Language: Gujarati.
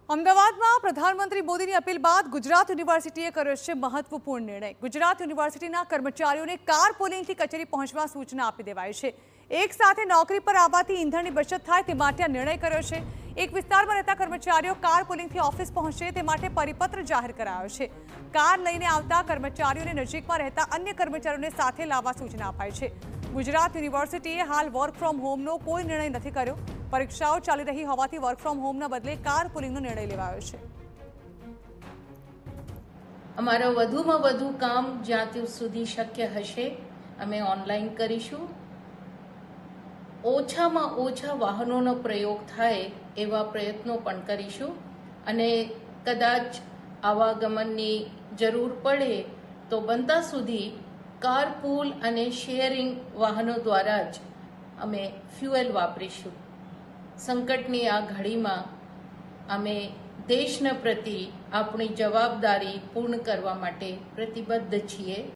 અમદાવાદમાં પ્રધાનમંત્રી મોદીની અપીલ બાદ ગુજરાત યુનિવર્સિટીએ કર્યો છે મહત્વપૂર્ણ નિર્ણય। ગુજરાત યુનિવર્સિટીના કર્મચારીઓને કાર પુલિંગથી કચેરી પહોંચવા સૂચના આપી દેવાઈ છે। એક સાથે નોકરી પર આવવાથી ઈંધણની બચત થાય તે માટે આ નિર્ણય કર્યો છે। એક વિસ્તારમાં રહેતા કર્મચારીઓ કાર પુલિંગથી ઓફિસ પહોંચે તે માટે પરિપત્ર જાહેર કરાયો છે। કાર લઈને આવતા કર્મચારીઓને નજીકમાં રહેતા અન્ય કર્મચારીઓને સાથે લાવવા સૂચના અપાઈ છે। ગુજરાત યુનિવર્સિટીએ હાલ વર્ક ફ્રોમ હોમનો કોઈ નિર્ણય નથી કર્યો। પરીક્ષાઓ ચાલી રહી હોવાથી વર્ક ફ્રોમ હોમના બદલે કાર પુલિંગનો નિર્ણય લેવાયો છે। અમારો વધુમાં વધુ કામ જ્યાં સુધી શક્ય હશે અમે ઓનલાઈન કરીશું। ઓછામાં ઓછા વાહનોનો પ્રયોગ થાય એવા પ્રયત્નો પણ કરીશું અને કદાચ આવાગમનની જરૂર પડે તો બનતા સુધી કાર પૂલ અને શેરિંગ વાહનો દ્વારા જ અમે ફ્યુએલ વાપરીશું। સંકટની આ ઘડીમાં અમે દેશના પ્રતિ આપણી જવાબદારી પૂર્ણ કરવા માટે પ્રતિબદ્ધ છીએ।